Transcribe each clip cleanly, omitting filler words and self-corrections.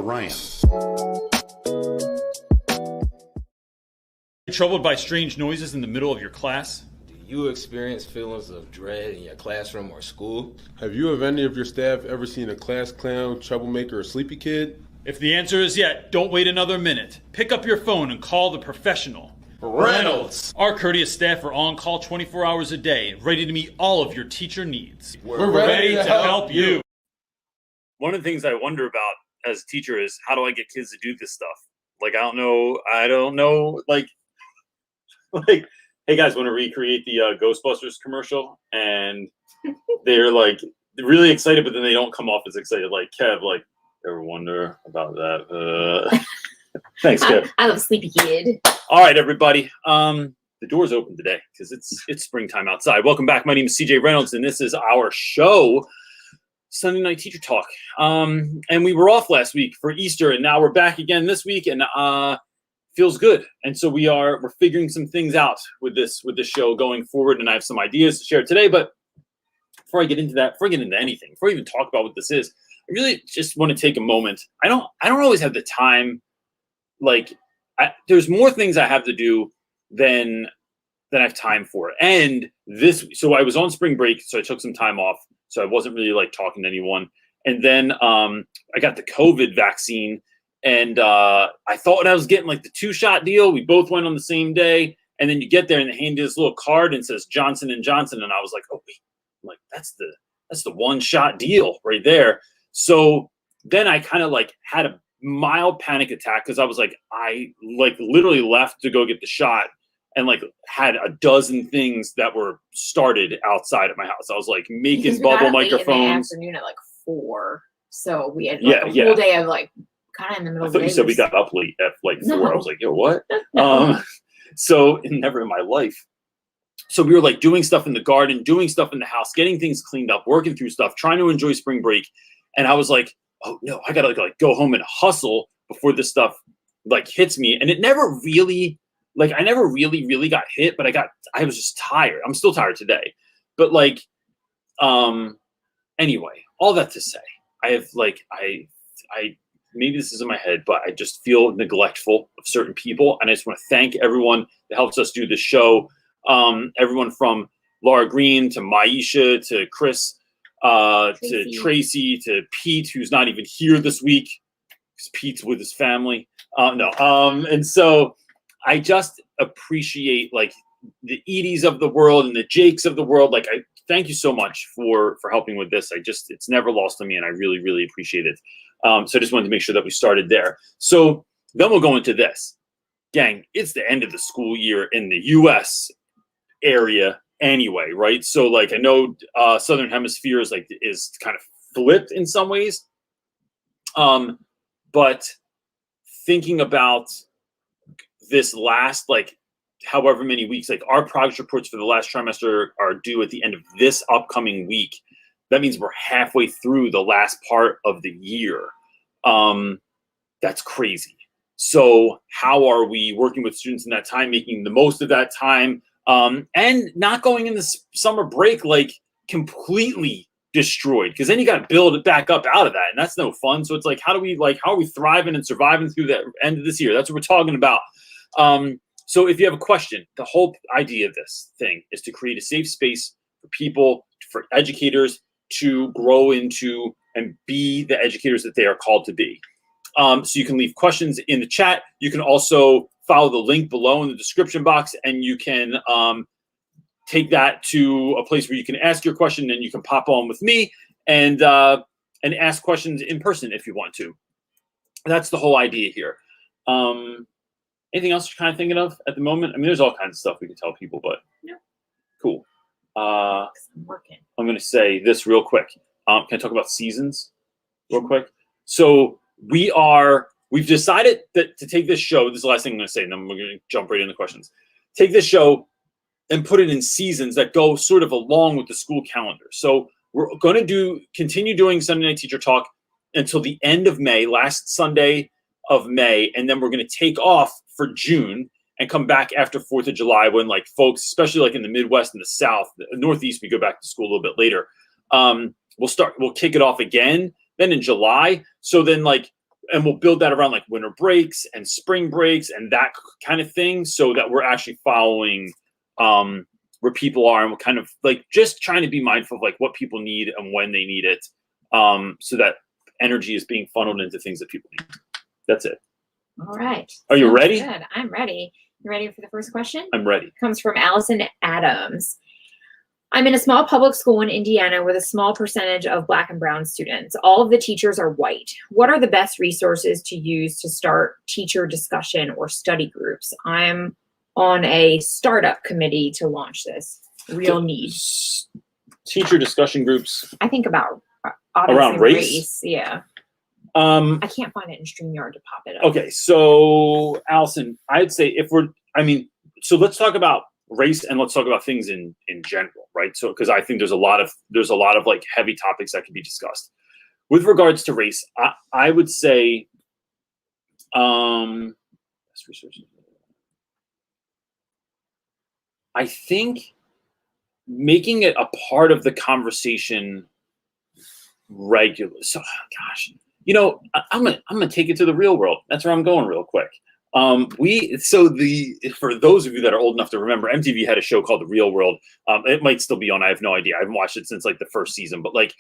Orion. Troubled by strange noises in the middle of your class? Do you experience feelings of dread in your classroom or school? Have you or any of your staff ever seen a class clown, troublemaker, or sleepy kid? If the answer is yet, don't wait another minute. Pick up your phone and call the professional. Reynolds! Our courteous staff are on call 24 hours a day, ready to meet all of your teacher needs. We're ready to help you. One of the things I wonder about as a teacher is, how do I get kids to do this stuff? Like, I don't know, like, hey guys, want to recreate the Ghostbusters commercial? And they're like really excited, but then they don't come off as excited. Like, Kev, like, ever wonder about that? Thanks, Kev. I love Sleepy Kid. All right, everybody. The door's open today because it's springtime outside. Welcome back. My name is CJ Reynolds, and this is our show, Sunday Night Teacher Talk. And we were off last week for Easter, and now we're back again this week, and feels good. And so we're figuring some things out with this show going forward, and I have some ideas to share today. But before I get into that, before I get into anything, before I even talk about what this is, I really just want to take a moment. I don't always have the time. Like, there's more things I have to do than I have time for. And so I was on spring break, so I took some time off. So I wasn't really like talking to anyone. And then I got the COVID vaccine. And I thought I was getting like the 2-shot deal. We both went on the same day. And then you get there and they hand you this little card and it says Johnson & Johnson. And I was like, oh, wait. I'm like, that's the 1-shot deal right there. So then I kind of like had a mild panic attack because I was like, I like literally left to go get the shot and like had a dozen things that were started outside of my house. I was like making bubble microphones. In the afternoon at like 4. So we had like a whole day of like kind of in the middle of the day. I thought you said we got up late at like 4. No. I was like, yo, what? So never in my life. So we were like doing stuff in the garden, doing stuff in the house, getting things cleaned up, working through stuff, trying to enjoy spring break. And I was like, oh no, I gotta like go home and hustle before this stuff like hits me. And it never really, like, I never really got hit, but I was just tired. I'm still tired today. But like, anyway, all that to say, I have like, I maybe this is in my head, but I just feel neglectful of certain people. And I just want to thank everyone that helps us do this show. Everyone from Laura Green to Maisha to Chris, to Tracy to Pete, who's not even here this week because Pete's with his family. And so I just appreciate like the Edie's of the world and the Jakes of the world. Like, I thank you so much for helping with this. It's never lost on me, and I really appreciate it. So I just wanted to make sure that we started there. So then we'll go into this. Gang, it's the end of the school year in the U.S. area anyway, right? So like I know Southern Hemisphere is kind of flipped in some ways. But thinking about this last like however many weeks, like our progress reports for the last trimester are due at the end of this upcoming week. That means we're halfway through the last part of the year. That's crazy. So how are we working with students in that time, making the most of that time, and not going in this summer break like completely destroyed? Because then you got to build it back up out of that, and that's no fun. So it's like, how are we thriving and surviving through the end of this year? That's what we're talking about. So if you have a question, the whole idea of this thing is to create a safe space for people, for educators to grow into and be the educators that they are called to be. So you can leave questions in the chat. You can also follow the link below in the description box, and you can take that to a place where you can ask your question, and you can pop on with me and ask questions in person if you want to. That's the whole idea here. Anything else you're kind of thinking of at the moment? I mean, there's all kinds of stuff we can tell people, but no. Cool. I'm working. I'm going to say this real quick. Can I talk about seasons real quick? So we've decided that to take this show, this is the last thing I'm going to say, and then we're going to jump right into questions. Take this show and put it in seasons that go sort of along with the school calendar. So we're going to continue doing Sunday Night Teacher Talk until the end of May, last Sunday of May, and then we're going to take off for June and come back after 4th of July when like folks, especially like in the Midwest and the South, the Northeast, we go back to school a little bit later. We'll kick it off again then in July. So then like we'll build that around like winter breaks and spring breaks and that kind of thing, so that we're actually following where people are, and we're kind of like just trying to be mindful of like what people need and when they need it, so that energy is being funneled into things that people need. That's it. All right. Are you ready? Good. I'm ready. You ready for the first question? I'm ready. Comes from Allison Adams. I'm in a small public school in Indiana with a small percentage of Black and brown students. All of the teachers are white. What are the best resources to use to start teacher discussion or study groups? I'm on a startup committee to launch this. Real need. Teacher discussion groups. I think about around race. Yeah. I can't find it in StreamYard to pop it up. Okay, so Allison, I'd say so let's talk about race and let's talk about things in general, right? So because I think there's a lot of like heavy topics that can be discussed. With regards to race, I would say best resources. I think making it a part of the conversation regularly. So gosh, I'm gonna take it to the real world. That's where I'm going real quick. For those of you that are old enough to remember, MTV had a show called The Real World. It might still be on. I have no idea. I haven't watched it since like the first season. But like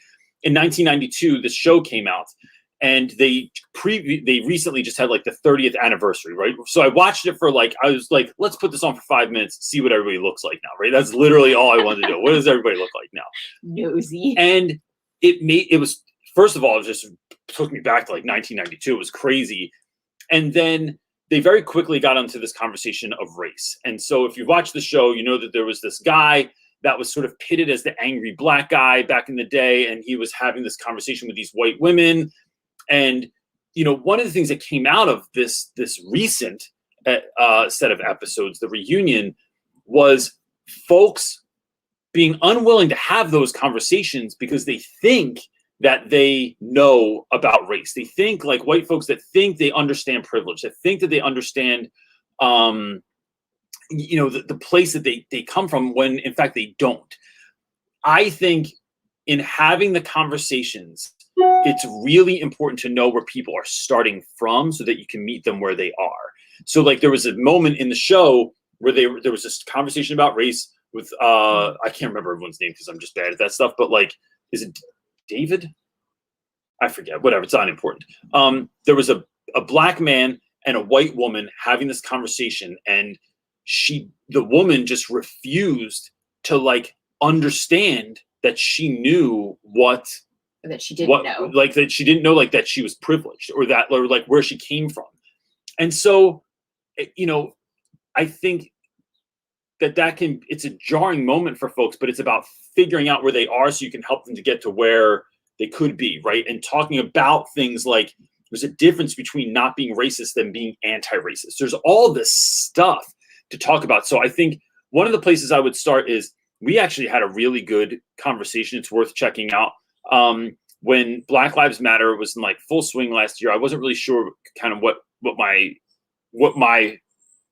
in 1992, this show came out, and they recently just had like the 30th anniversary, right? So I watched it for I was like, let's put this on for 5 minutes, see what everybody looks like now, right? That's literally all I wanted to do. What does everybody look like now? Nosy. And it was, first of all, it just took me back to like 1992. It was crazy. And then they very quickly got onto this conversation of race. And so if you watch the show, you know that there was this guy that was sort of pitted as the angry Black guy back in the day. And he was having this conversation with these white women. And, one of the things that came out of this recent set of episodes, the reunion, was folks being unwilling to have those conversations because they think that they know about race. They think like white folks that think they understand privilege, that think that they understand, the place that they come from, when in fact they don't. I think in having the conversations, it's really important to know where people are starting from so that you can meet them where they are. So like there was a moment in the show where there was this conversation about race with, I can't remember everyone's name because I'm just bad at that stuff, but like, is it David? I forget, whatever, it's not important. There was a Black man and a white woman having this conversation, and the woman just refused to like understand that she knew that she didn't know. Like that she didn't know like that she was privileged or like where she came from. And so, I think it's a jarring moment for folks, but it's about figuring out where they are so you can help them to get to where they could be, right? And talking about things like there's a difference between not being racist and being anti-racist. There's all this stuff to talk about. So I think one of the places I would start is we actually had a really good conversation. It's worth checking out. When Black Lives Matter was in like full swing last year, I wasn't really sure kind of what my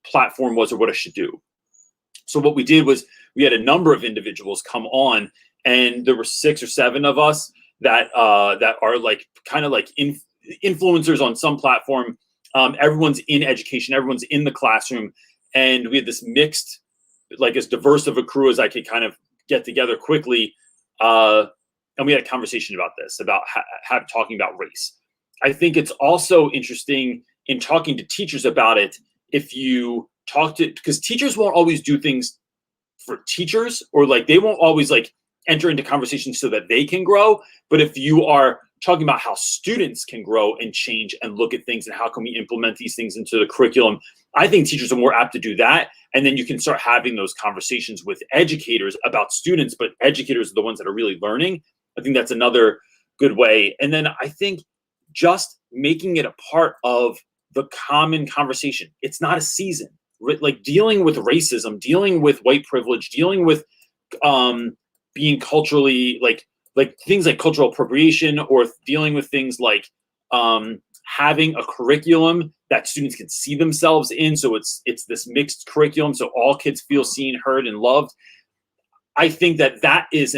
platform was or what I should do. So what we did was we had a number of individuals come on, and there were 6 or 7 of us that are like kind of like influencers on some platform. Everyone's in education, everyone's in the classroom, and we had this mixed, like as diverse of a crew as I could kind of get together quickly. And we had a conversation about this, about talking about race. I think it's also interesting in talking to teachers about it. If you talk to, because teachers won't always do things for teachers, or like they won't always like enter into conversations so that they can grow. But if you are talking about how students can grow and change and look at things and how can we implement these things into the curriculum, I think teachers are more apt to do that. And then you can start having those conversations with educators about students, but educators are the ones that are really learning. I think that's another good way. And then I think just making it a part of the common conversation. It's not a season. Like dealing with racism, dealing with white privilege, dealing with being culturally like things like cultural appropriation, or dealing with things like having a curriculum that students can see themselves in. So it's this mixed curriculum, so all kids feel seen, heard, and loved. I think that is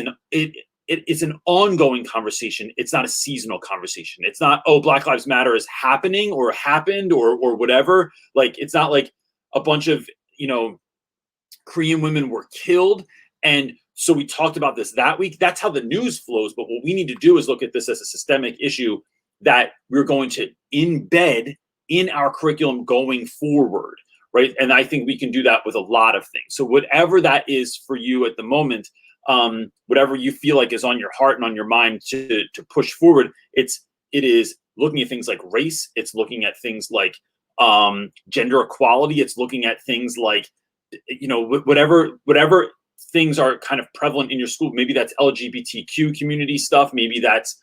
it's an ongoing conversation. It's not a seasonal conversation. It's not, oh, Black Lives Matter is happening or happened or whatever. Like, it's not like a bunch of, Korean women were killed. And so we talked about this that week. That's how the news flows. But what we need to do is look at this as a systemic issue that we're going to embed in our curriculum going forward, right? And I think we can do that with a lot of things. So whatever that is for you at the moment, whatever you feel like is on your heart and on your mind to push forward, it is looking at things like race. It's looking at things like gender equality. It's looking at things like, whatever things are kind of prevalent in your school. Maybe that's LGBTQ community stuff. Maybe that's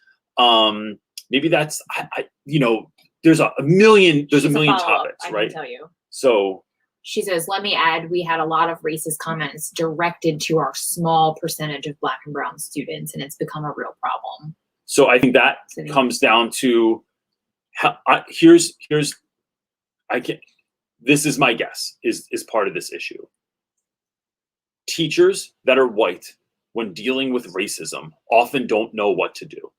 there's a million topics, I right? can tell you. So she says, let me add, we had a lot of racist comments directed to our small percentage of Black and brown students, and it's become a real problem. So I think that comes down to this is my guess is part of this issue. Teachers that are white, when dealing with racism, often don't know what to do,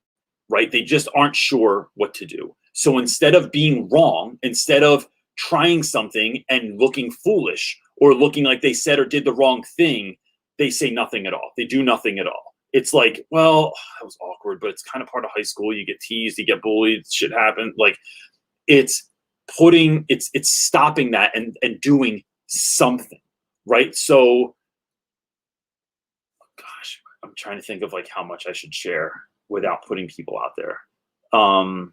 right? They just aren't sure what to do. So instead of being wrong, instead of trying something and looking foolish or looking like they said or did the wrong thing, they say nothing at all. They do nothing at all. It's like, well, that was awkward, but it's kind of part of high school. You get teased, you get bullied, shit happens. Like, it's stopping that and doing something, right? So, gosh, I'm trying to think of like how much I should share without putting people out there. All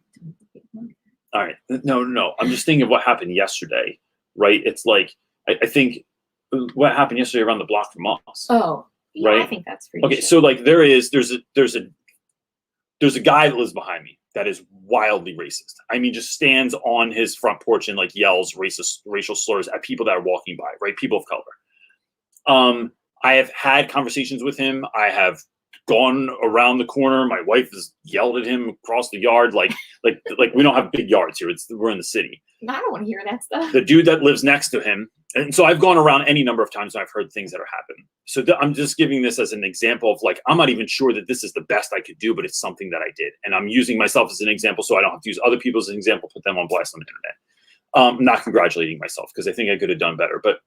right, no. I'm just thinking of what happened yesterday, right? It's like I think what happened yesterday around the block from us. Oh, yeah, right. I think that's pretty. Okay, so like there's a guy that lives behind me that is wildly racist. I mean, just stands on his front porch and like yells racial slurs at people that are walking by, right? People of color. I have had conversations with him. I have gone around the corner. My wife has yelled at him across the yard. Like we don't have big yards here. We're in the city. I don't want to hear that stuff. The dude that lives next to him. And so I've gone around any number of times and I've heard things that are happening. So I'm just giving this as an example of like, I'm not even sure that this is the best I could do, but it's something that I did. And I'm using myself as an example so I don't have to use other people as an example, put them on blast on the internet. I'm not congratulating myself because I think I could have done better. But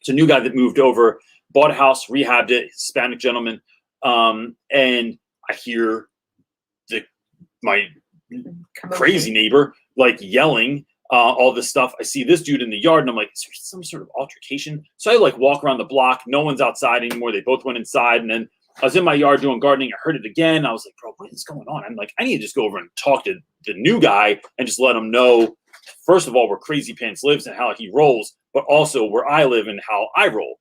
it's a new guy that moved over, bought a house, rehabbed it, Hispanic gentleman. And I hear my crazy neighbor like yelling all this stuff. I see this dude in the yard and I'm like, is there some sort of altercation? So I like walk around the block. No one's outside anymore. They both went inside. And then I was in my yard doing gardening. I heard it again. I was like, bro, what is going on? I'm like, I need to just go over and talk to the new guy and just let him know, first of all, where Crazy Pants lives and how he rolls, but also where I live and how I roll.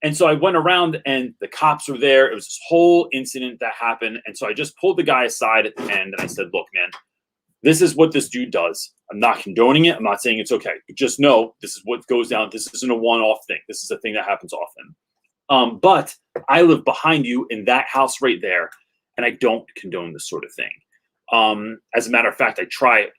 And so I went around and the cops were there. It was this whole incident that happened. And so I just pulled the guy aside at the end and I said, look, man, this is what this dude does. I'm not condoning it. I'm not saying it's okay. But just know this is what goes down. This isn't a one-off thing. This is a thing that happens often. But I live behind you in that house right there, and I don't condone this sort of thing. As a matter of fact, I try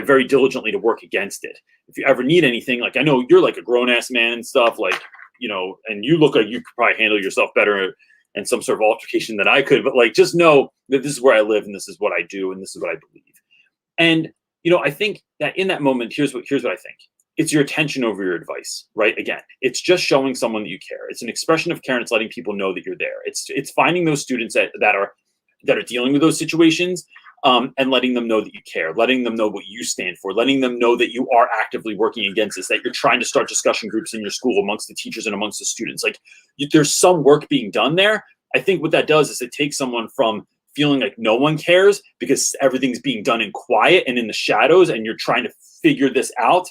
very diligently to work against it. If you ever need anything, like I know you're like a grown-ass man and stuff, like, and you look like you could probably handle yourself better in some sort of altercation than I could, but like, just know that this is where I live and this is what I do and this is what I believe. And, I think that in that moment, here's what I think. It's your attention over your advice, right? Again, it's just showing someone that you care. It's an expression of care and it's letting people know that you're there. It's finding those students that are dealing with those situations and letting them know that you care, letting them know what you stand for, letting them know that you are actively working against this, that you're trying to start discussion groups in your school amongst the teachers and amongst the students. Like there's some work being done there. I think what that does is it takes someone from feeling like no one cares because everything's being done in quiet and in the shadows and you're trying to figure this out,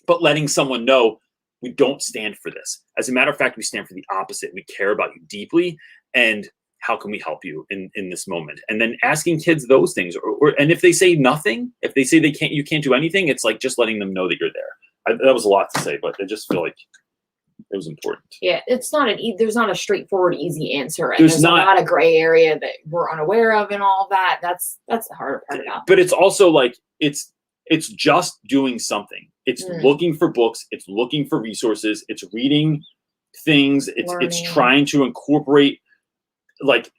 but letting someone know we don't stand for this. As a matter of fact, we stand for the opposite. We care about you deeply and how can we help you in this moment? And then asking kids those things, and if they say nothing, if they say you can't do anything, it's like just letting them know that you're there. That was a lot to say, but I just feel like it was important. Yeah, it's not there's not a straightforward, easy answer, and there's a lot of gray area that we're unaware of, and all that. That's the harder part about it. But it's also like it's just doing something. It's looking for books. It's looking for resources. It's reading things. It's trying to incorporate like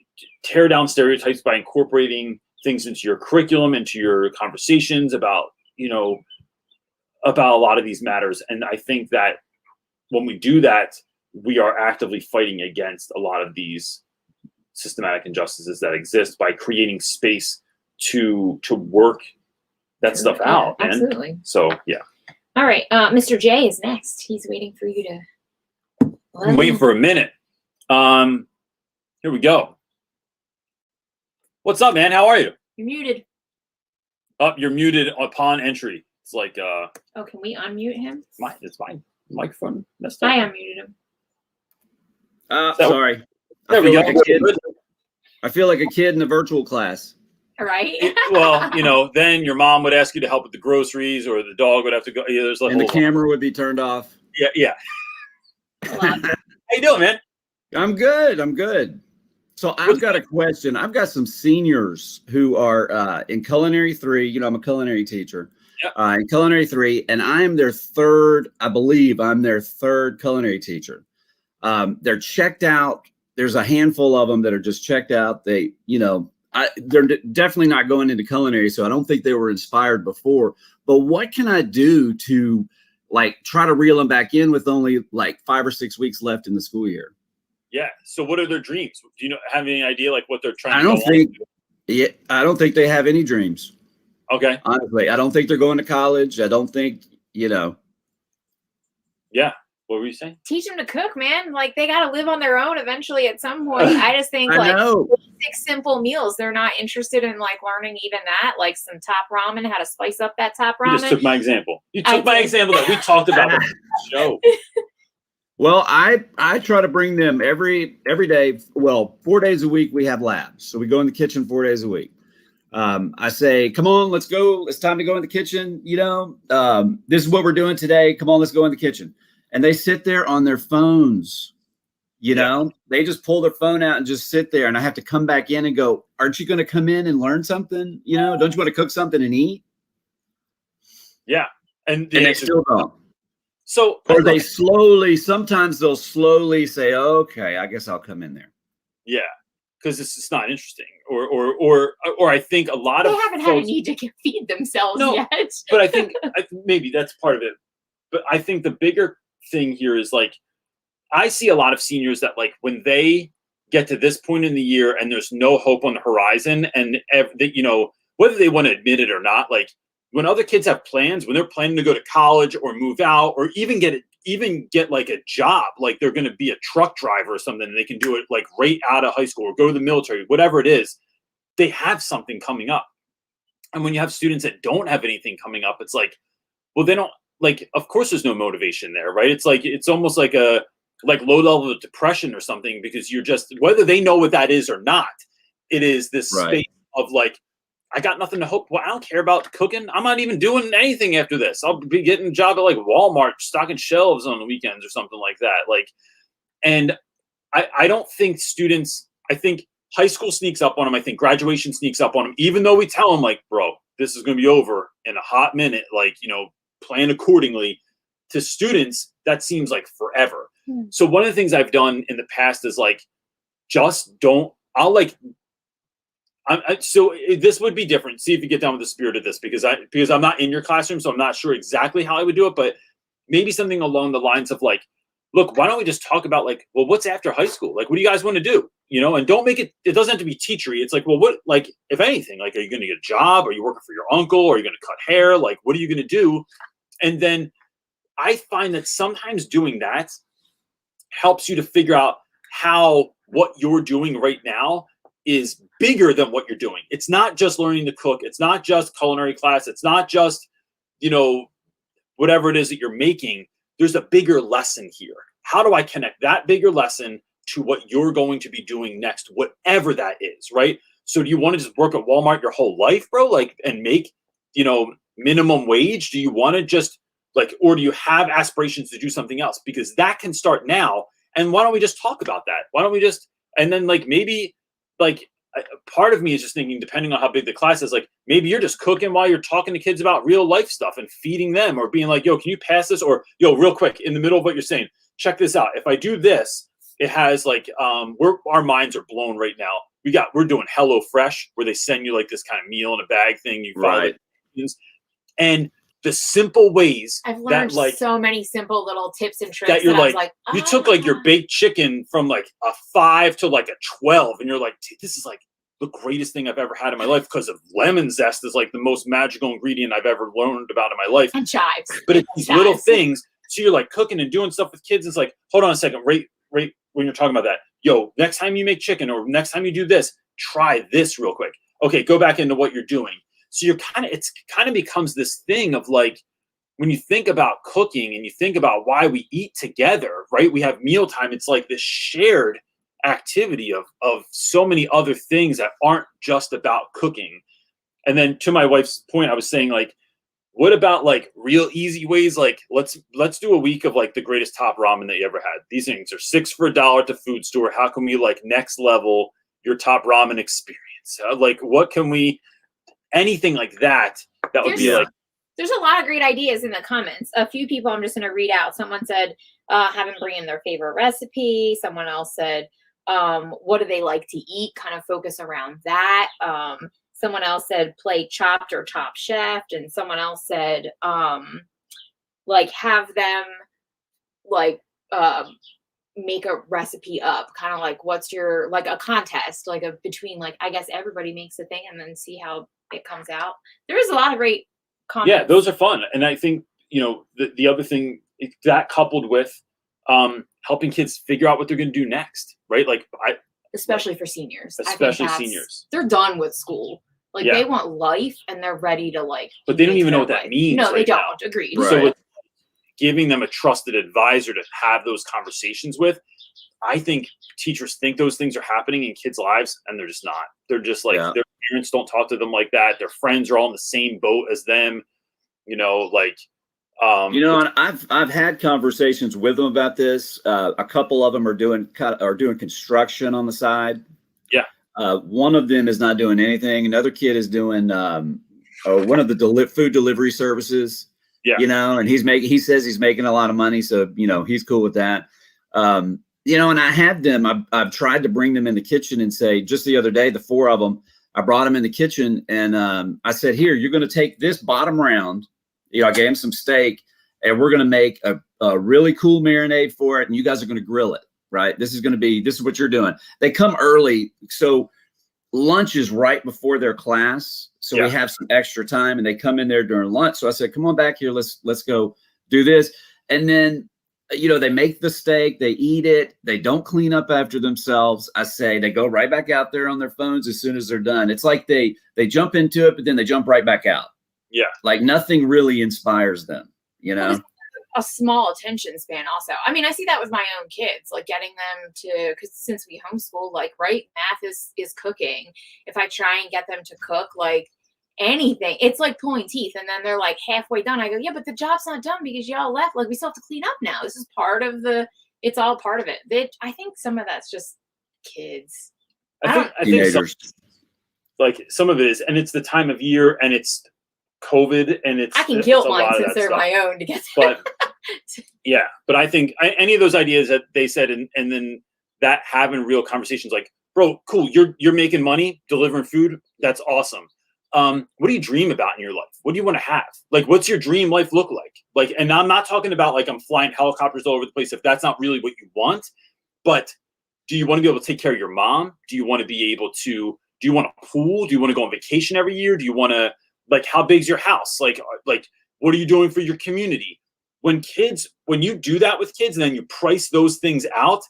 tear down stereotypes by incorporating things into your curriculum, into your conversations about, about a lot of these matters. And I think that when we do that, we are actively fighting against a lot of these systematic injustices that exist by creating space to work that stuff out. Man. Absolutely. So yeah. All right. Mr. J is next. He's waiting for you to. I'm waiting for a minute. Here we go. What's up, man? How are you? You're muted. Oh, you're muted upon entry. It's like Oh, can we unmute him? It's my microphone messed up. I unmuted him. Sorry. There we go. I feel like a kid in a virtual class. All right. Well, then your mom would ask you to help with the groceries, or the dog would have to go. Yeah, there's like And the camera would be turned off. Yeah. Hello. How you doing, man? I'm good. So I've got a question. I've got some seniors who are in culinary 3. I'm a culinary teacher. Yep. In culinary 3, and I'm their third. I believe I'm their third culinary teacher. They're checked out. There's a handful of them that are just checked out. They're definitely not going into culinary, so I don't think they were inspired before. But what can I do to try to reel them back in with only 5 or 6 weeks left in the school year? Yeah. So what are their dreams? Do you have any idea what they're trying I to don't think I don't think they have any dreams. Okay. Honestly, I don't think they're going to college. I don't think, Yeah. What were you saying? Teach them to cook, man. They got to live on their own eventually at some point. I just think I know. basic, simple meals. They're not interested in learning even that, some top ramen, how to spice up that top ramen. You just took my example. You took my example that we talked about on the show. Well, I try to bring them every day. Well, 4 days a week we have labs, so we go in the kitchen 4 days a week. I say, come on, let's go. It's time to go in the kitchen. This is what we're doing today. Come on, let's go in the kitchen. And they sit there on their phones. They just pull their phone out and just sit there. And I have to come back in and go, aren't you going to come in and learn something? Don't you want to cook something and eat? Yeah. And they still don't. So, or sometimes they'll slowly say, okay, I guess I'll come in there. Yeah. Because it's just not interesting, or I think a lot of they haven't had a need to feed themselves yet. But I think maybe that's part of it. But I think the bigger thing here is I see a lot of seniors that when they get to this point in the year and there's no hope on the horizon, and whether they want to admit it or not, when other kids have plans, when they're planning to go to college or move out or even get a job, they're going to be a truck driver or something, and they can do it right out of high school or go to the military, whatever it is, they have something coming up. And when you have students that don't have anything coming up, it's well, they don't of course there's no motivation there, right? It's almost like a low level of depression or something, because you're just, whether they know what that is or not, it is this space of I got nothing to hope. Well, I don't care about cooking. I'm not even doing anything after this. I'll be getting a job at Walmart, stocking shelves on the weekends or something like that. And I don't think students, I think high school sneaks up on them. I think graduation sneaks up on them, even though we tell them bro, this is going to be over in a hot minute. Plan accordingly. To students, that seems like forever. So one of the things I've done in the past is just don't, so this would be different. See if you get down with the spirit of this, because I'm not in your classroom, so I'm not sure exactly how I would do it, but maybe something along the lines of look, why don't we just talk about well, what's after high school? What do you guys want to do? And don't make it doesn't have to be teachery. It's well, what, if anything, are you going to get a job? Are you working for your uncle? Are you going to cut hair? What are you going to do? And then I find that sometimes doing that helps you to figure out how what you're doing right now is bigger than what you're doing. It's not just learning to cook. It's not just culinary class. It's not just, whatever it is that you're making. There's a bigger lesson here. How do I connect that bigger lesson to what you're going to be doing next, whatever that is, right? So do you want to just work at Walmart your whole life, bro? And make, minimum wage? Do you want to just or do you have aspirations to do something else? Because that can start now. And why don't we just talk about that? Why don't we just, and then maybe part of me is just thinking, depending on how big the class is, maybe you're just cooking while you're talking to kids about real life stuff and feeding them, or being yo, can you pass this? Or yo, real quick, in the middle of what you're saying, check this out. If I do this, It has like our minds are blown right now. We're doing Hello Fresh, where they send you like this kind of meal in a bag thing. You follow Right. it, and the simple ways I've learned that like so many simple little tips and tricks that you're I was like, like, you oh took my like your God. baked chicken from like a 5 to like a 12, and you're like, this is like the greatest thing I've ever had in my life, because of lemon zest is like the most magical ingredient I've ever learned about in my life. And chives. But it's these little things. So you're like cooking and doing stuff with kids. It's like, hold on a second, right when you're talking about that. Yo, next time you make chicken or next time you do this, try this real quick. Okay, go back into what you're doing. So it kind of becomes this thing of like, when you think about cooking and you think about why we eat together, right? We have mealtime. It's like this shared activity of so many other things that aren't just about cooking. And then to my wife's point, I was saying like, what about like real easy ways? Like let's do a week of like the greatest top ramen that you ever had. These things are 6 for $1 at the food store. How can we like next level your top ramen experience? Like what can we, anything like that would be like. There's a lot of great ideas in the comments. A few people I'm just going to read out. Someone said, have them bring in their favorite recipe. Someone else said, what do they like to eat? Kind of focus around that. Someone else said, play Chopped or Top Chef. And someone else said, like, have them, like, make a recipe up. Kind of like, what's your, like, a contest, like, between, like, I guess everybody makes a thing and then see how it comes out. There is a lot of great comments. Yeah, those are fun. And I think, the other thing that coupled with helping kids figure out what they're going to do next, right? Like especially for seniors. Especially seniors. They're done with school. Like they want life and they're ready to like. But they don't even know what that means. No, they don't. Now. Agreed. Right. So giving them a trusted advisor to have those conversations with, I think teachers think those things are happening in kids' lives, and they're just not. They're just like their parents don't talk to them like that. Their friends are all in the same boat as them. And I've had conversations with them about this. A couple of them are doing construction on the side. Yeah. One of them is not doing anything. Another kid is doing one of the food delivery services. Yeah. And he says he's making a lot of money, so he's cool with that. And I had them. I've tried to bring them in the kitchen and say, just the other day, the 4 of them, I brought them in the kitchen and I said, here, you're going to take this bottom round. I gave them some steak, and we're going to make a really cool marinade for it, and you guys are going to grill it, right? This is what you're doing. They come early, so lunch is right before their class, so we have some extra time, and they come in there during lunch. So I said, come on back here, let's go do this. And then, they make the steak, they eat it, they don't clean up after themselves. I say they go right back out there on their phones as soon as they're done. It's like they jump into it, but then they jump right back out. Yeah. Like nothing really inspires them, Well, a small attention span also. I mean, I see that with my own kids, like getting them to, because since we homeschool, like, right, math is cooking. If I try and get them to cook, like anything, it's like pulling teeth. And then they're like halfway done. I go, yeah, but the job's not done because y'all left. Like we still have to clean up now. This is it's all part of it. I think some of that's just kids. I think some of it is, and it's the time of year, and it's COVID, and I can guilt mine since they're my own to get that. But I think any of those ideas that they said, and then that having real conversations like, bro, cool, you're making money delivering food, that's awesome. What do you dream about in your life? What do you want to have? Like, what's your dream life look like? Like, and I'm not talking about like I'm flying helicopters all over the place if that's not really what you want, but do you want to be able to take care of your mom? Do you want a pool? Do you want to go on vacation every year? Do you want to, like, how big's your house? Like, what are you doing for your community? When you do that with kids and then you price those things out,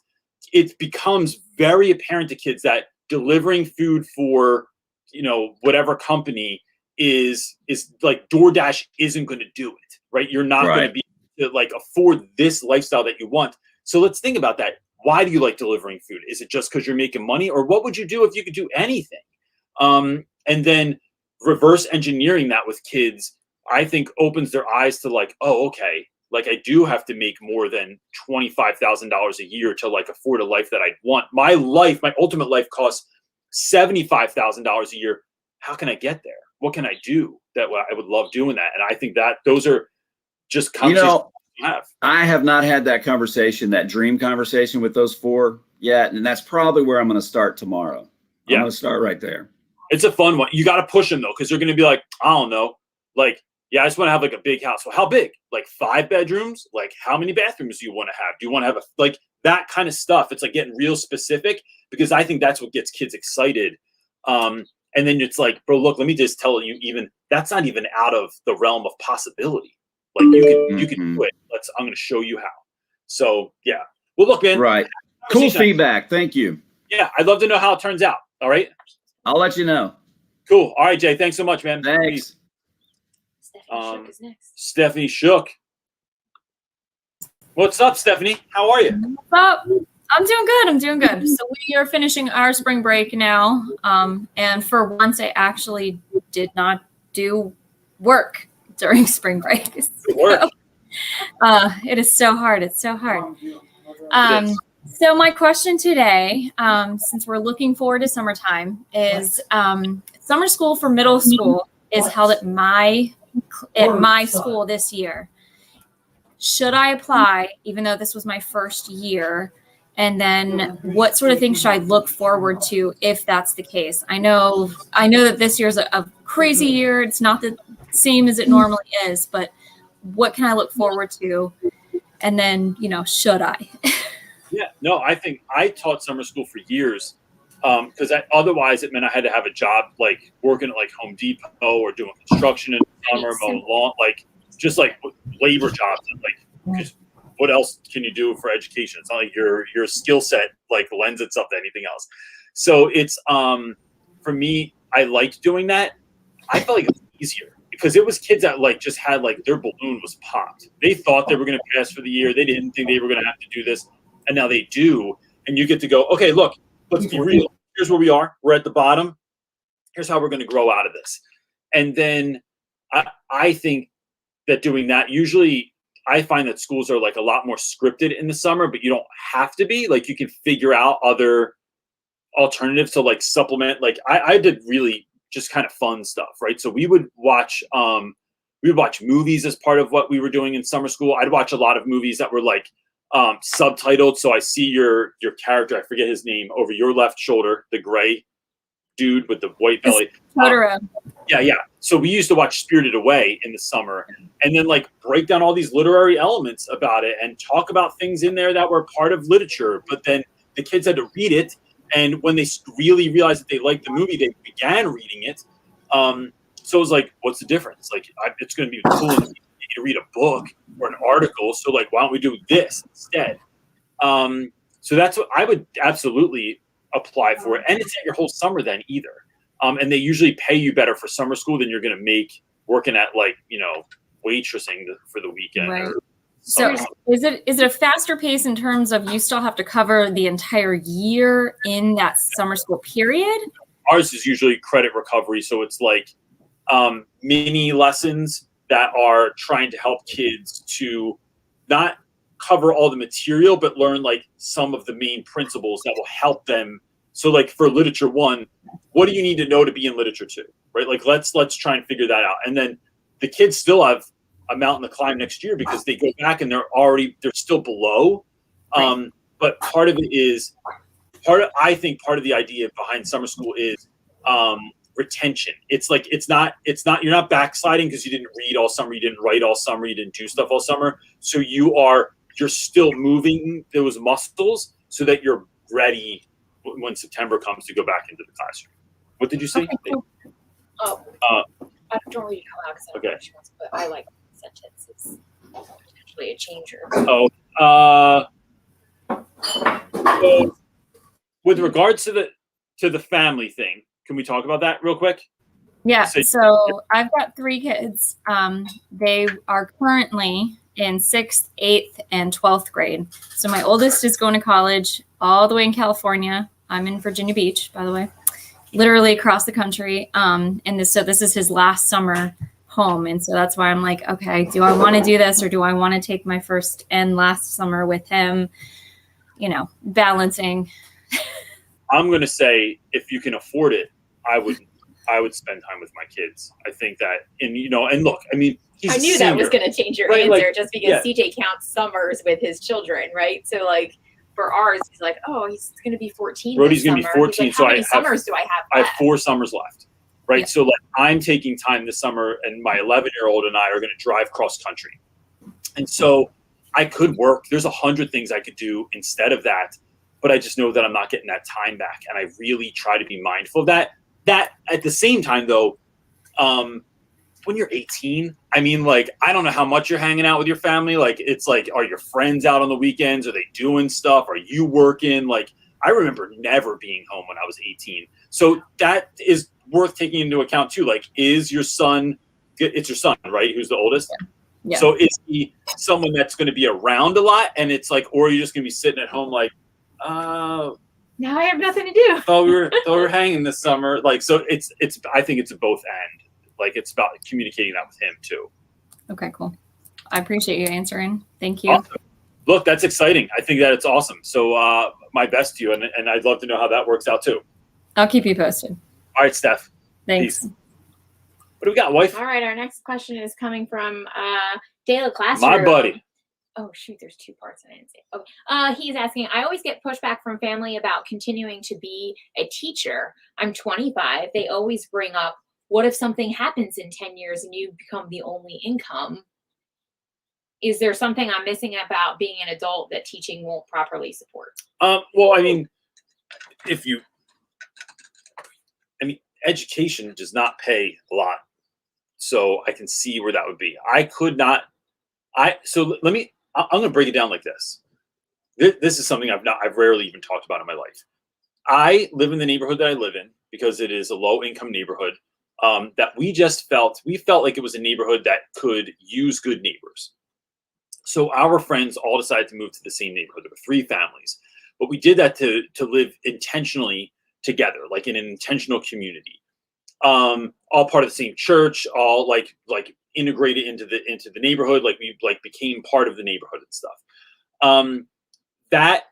it becomes very apparent to kids that delivering food for, whatever company is like DoorDash isn't going to do it, right? You're not going to be able to like afford this lifestyle that you want. So let's think about that. Why do you like delivering food? Is it just because you're making money, or what would you do if you could do anything? And then reverse engineering that with kids, I think opens their eyes to like, oh, okay, like I do have to make more than $25,000 a year to like afford a life that I want. My ultimate life costs $75,000 a year. How can I get there? What can I do that I would love doing that? And I think that those are just conversations I have not had that conversation, that dream conversation with those 4 yet, and that's probably where I'm going to start tomorrow. I'm going to start right there. It's a fun one. You got to push them though, because they're going to be like, I don't know, like, yeah, I just want to have like a big house. Well, how big? Like 5 bedrooms? Like how many bathrooms do you want to have? Do you want to have like that kind of stuff? It's like getting real specific, because I think that's what gets kids excited. And then it's like, bro, look, let me just tell you, even that's not even out of the realm of possibility. Like you can do it. I'm going to show you how. So yeah. Well, look, man. Right. Cool feedback. Thank you. Yeah, I'd love to know how it turns out. All right. I'll let you know. Cool. All right, Jay. Thanks so much, man. Thanks. Stephanie Shook is next. Stephanie Shook. What's up, Stephanie? How are you? What's up? I'm doing good. So we are finishing our spring break now. And for once, I actually did not do work during spring break. Work. It is so hard. It's so hard. So my question today, since we're looking forward to summertime, is summer school for middle school is held at my school this year. Should I apply, even though this was my first year? And then what sort of things should I look forward to if that's the case? I know that this year's a crazy year. It's not the same as it normally is, but what can I look forward to? And then, should I? Yeah, no, I think I taught summer school for years, because otherwise it meant I had to have a job like working at like Home Depot or doing construction in the summer, mowing lawn, like just like labor jobs. Like, because what else can you do for education? It's not like your skill set like lends itself to anything else. So it's for me, I liked doing that. I felt like it was easier because it was kids that like just had like their balloon was popped. They thought they were going to pass for the year. They didn't think they were going to have to do this. And now they do. And you get to go, okay, look, let's be real. Here's where we are. We're at the bottom. Here's how we're going to grow out of this. And then I think that doing that, usually I find that schools are like a lot more scripted in the summer, but you don't have to be. Like you can figure out other alternatives to like supplement. Like I did really just kind of fun stuff, right? So we would watch movies as part of what we were doing in summer school. I'd watch a lot of movies that were like subtitled. So I see your character, I forget his name, over your left shoulder, the gray dude with the white belly. Totoro. Yeah. So we used to watch Spirited Away in the summer and then like break down all these literary elements about it and talk about things in there that were part of literature. But then the kids had to read it. And when they really realized that they liked the movie, they began reading it. So it was like, what's the difference? Like, it's going to be cool to read a book or an article. So like, why don't we do this instead? So that's what I would absolutely apply for. And it's not your whole summer then either. And they usually pay you better for summer school than you're going to make working at like, waitressing for the weekend. Right. So is it a faster pace in terms of you still have to cover the entire year in that summer school period? Ours is usually credit recovery. So it's like mini lessons that are trying to help kids to not cover all the material, but learn like some of the main principles that will help them. So like for literature 1, what do you need to know to be in literature 2, right? Like let's try and figure that out. And then the kids still have a mountain to climb next year because they go back and they're still below. But part of it is I think part of the idea behind summer school is retention. It's like, you're not backsliding because you didn't read all summer, you didn't write all summer, you didn't do stuff all summer. So you're still moving those muscles so that you're ready when September comes to go back into the classroom. What did you say? Okay, cool. I don't read it out because I don't know what she wants, but I like sentences. Potentially a changer. So with regards to the family thing, can we talk about that real quick? Yeah. So I've got 3 kids. They are currently in 6th, 8th, and 12th grade. So my oldest is going to college all the way in California. I'm in Virginia Beach, by the way, literally across the country. So this is his last summer home. And so that's why I'm like, okay, do I want to do this or do I want to take my first and last summer with him, balancing. I'm going to say if you can afford it, I would I would spend time with my kids. I think that, and look, I mean, he's I a knew that was senior. going to change your Right, answer like, just because CJ counts summers with his children, right? So like for ours, he's like, oh, he's going to be 14. Brody's going gonna to be 14, Like, so how many summers do I have I have left? 4 summers left, right? Yeah. So like I'm taking time this summer, and my 11-year-old and I are going to drive cross country, and so I could work. There's 100 things I could do instead of that, but I just know that I'm not getting that time back, and I really try to be mindful of that. That at the same time, though, when you're 18, I mean, like, I don't know how much you're hanging out with your family. Like, it's like, are your friends out on the weekends? Are they doing stuff? Are you working? Like, I remember never being home when I was 18. So that is worth taking into account too. Like, is your son, it's your son, right? Who's the oldest? Yeah. So is he someone that's going to be around a lot? And it's like, or are you just going to be sitting at home like, now I have nothing to do. thought we were hanging this summer. Like, so it's, I think it's a both end. Like, it's about communicating that with him too. Okay, cool. I appreciate you answering. Thank you. Awesome. Look, that's exciting. I think that it's awesome. So my best to you. And I'd love to know how that works out too. I'll keep you posted. All right, Steph. Thanks. Peace. What do we got, wife? All right, our next question is coming from Dale Classroom. My buddy. Oh shoot, there's 2 parts I didn't say. Okay. He's asking, I always get pushback from family about continuing to be a teacher. I'm 25. They always bring up, what if something happens in 10 years and you become the only income? Is there something I'm missing about being an adult that teaching won't properly support? Well, I mean, education does not pay a lot. So I can see where that would be. I'm going to break it down like this. This is something I've rarely even talked about in my life. I live in the neighborhood that I live in because it is a low income neighborhood. That we felt like it was a neighborhood that could use good neighbors. So our friends all decided to move to the same neighborhood. There were 3 families, but we did that to live intentionally together, like in an intentional community. All part of the same church, all like integrated into the neighborhood. Like we became part of the neighborhood and stuff. That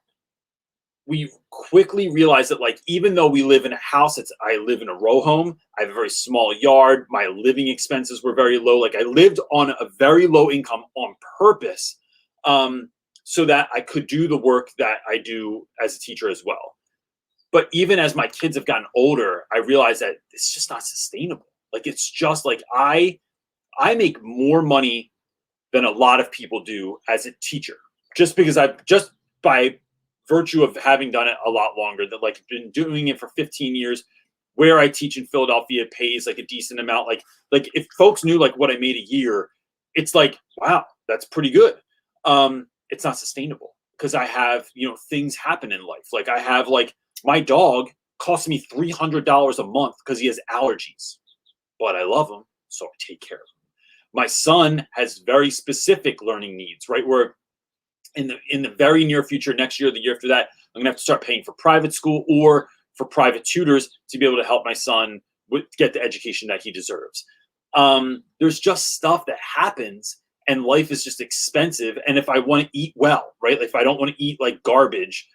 we quickly realized that, like, even though we live in a house, I live in a row home. I have a very small yard. My living expenses were very low. Like, I lived on a very low income on purpose, so that I could do the work that I do as a teacher as well. But even as my kids have gotten older, I realized that it's just not sustainable. Like, it's just like I make more money than a lot of people do as a teacher, just because by virtue of having done it a lot longer, that like been doing it for 15 years, where I teach in Philadelphia pays like a decent amount. Like if folks knew like what I made a year, it's like, wow, that's pretty good. It's not sustainable because I have, things happen in life. Like I have my dog costs me $300 a month because he has allergies, but I love him, so I take care of him. My son has very specific learning needs, right? Where in the very near future, next year, the year after that, I'm gonna have to start paying for private school or for private tutors to be able to help my son get the education that he deserves. There's just stuff that happens, and life is just expensive. And if I want to eat well, right? If I don't want to eat like garbage,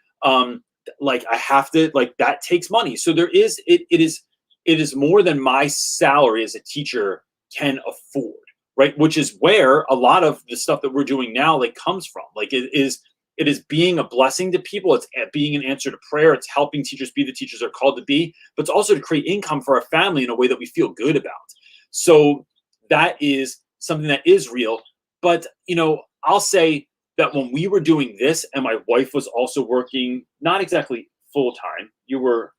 like I have to, like that takes money. So it is more than my salary as a teacher can afford. Right, which is where a lot of the stuff that we're doing now like comes from. Like it is being a blessing to people. It's being an answer to prayer. It's helping teachers be the teachers they're called to be, but it's also to create income for our family in a way that we feel good about. So that is something that is real. But I'll say that when we were doing this, and my wife was also working, not exactly full time. You were.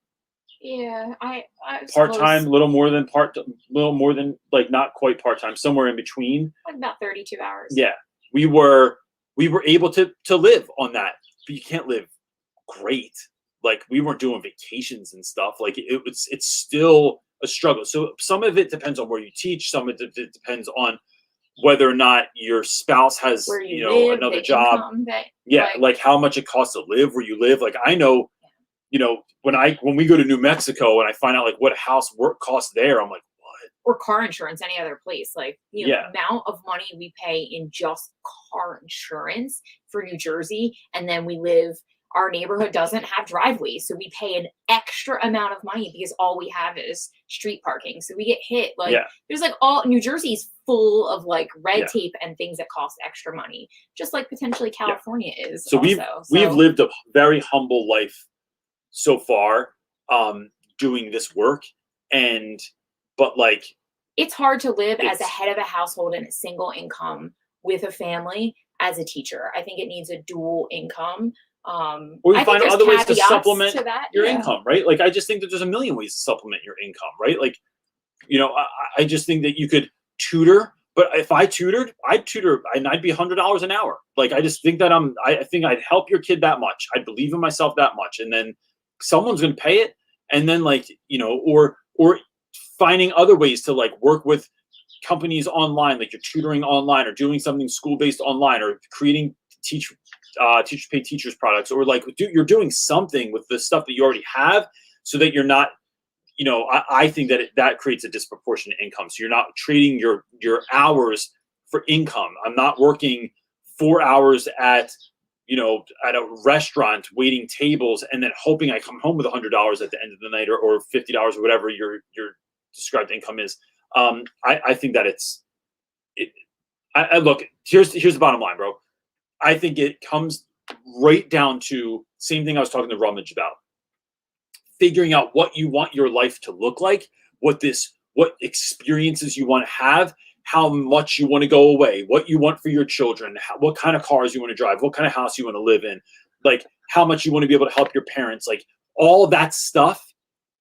Yeah, I part-time, little more than like not quite part-time, somewhere in between. Like about 32 hours. Yeah. We were able to live on that, but you can't live great. Like we weren't doing vacations and stuff. Like it's still a struggle. So some of it depends on where you teach. Some of it depends on whether or not your spouse has, where you live, another job. Yeah, like how much it costs to live where you live. Like I know, when we go to New Mexico and I find out like what house work costs there, I'm like, what? Or car insurance, any other place. Like the amount of money we pay in just car insurance for New Jersey, and then we live our neighborhood doesn't have driveways, so we pay an extra amount of money because all we have is street parking. So we get hit. Like there's like all New Jersey's full of like red tape and things that cost extra money, just like potentially California is. So we've lived a very humble life so far, doing this work, but like it's hard to live as a head of a household in a single income with a family as a teacher. I think it needs a dual income. Or you find other ways to supplement your yeah. income, right? Like, I just think that there's a million ways to supplement your income, right? Like, you know, I just think that you could tutor, but if I tutored, I'd tutor and I'd be $100 an hour. Like, I just think that I think I'd help your kid that much. I'd believe in myself that much. And then someone's going to pay it. And then, like, you know, or finding other ways to like work with companies online, like you're tutoring online or doing something school-based online or creating teacher pay teachers products, or like you're doing something with the stuff that you already have so that you're not, you know, I think that that creates a disproportionate income. So you're not trading your hours for income. I'm not working 4 hours at a restaurant waiting tables and then hoping I come home with $100 at the end of the night or $50 or whatever your described income is. I think that I look, here's the bottom line, bro. I think it comes right down to same thing I was talking to Rummage about. Figuring out what you want your life to look like, what experiences you want to have, how much you want to go away, what you want for your children, what kind of cars you want to drive, what kind of house you want to live in, like how much you want to be able to help your parents, like all of that stuff.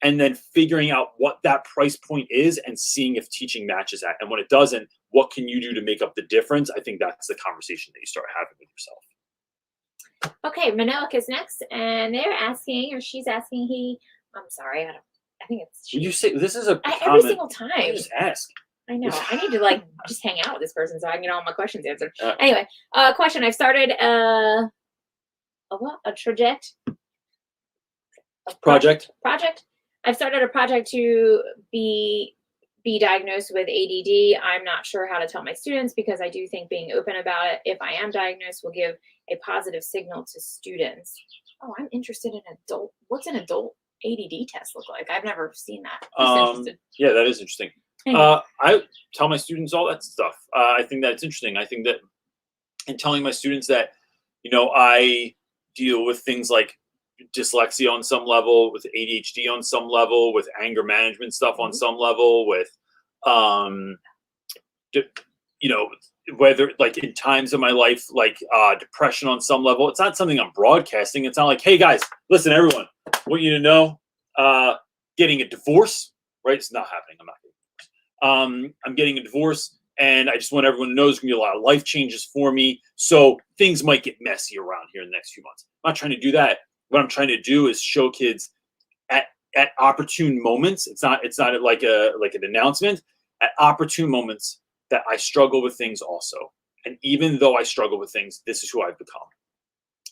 And then figuring out what that price point is and seeing if teaching matches that. And when it doesn't, what can you do to make up the difference? I think that's the conversation that you start having with yourself. Okay, Manoak is next, and they're asking, or she's asking, I'm sorry, I think it's. Would you say this is every single time? Just ask. I know. I need to like just hang out with this person so I can get all my questions answered. Anyway, question. I've started a project. I've started a project to be diagnosed with ADD. I'm not sure how to tell my students because I do think being open about it, if I am diagnosed, will give a positive signal to students. Oh, I'm interested in what's an adult ADD test look like? I've never seen that. Yeah, that is interesting. I tell my students all that stuff. I think that's interesting. I think that in telling my students that, you know, I deal with things like dyslexia on some level, with ADHD on some level, with anger management stuff on some level, with you know, whether like in times of my life, like depression on some level. It's not something I'm broadcasting. It's not like, hey guys, listen, everyone, I want you to know, getting a divorce, right? It's not happening. I'm not getting a divorce. I'm getting a divorce, and I just want everyone to know there's gonna be a lot of life changes for me. So things might get messy around here in the next few months. I'm not trying to do that. What I'm trying to do is show kids at opportune moments. It's not like an announcement. At opportune moments that I struggle with things also. And even though I struggle with things, this is who I've become.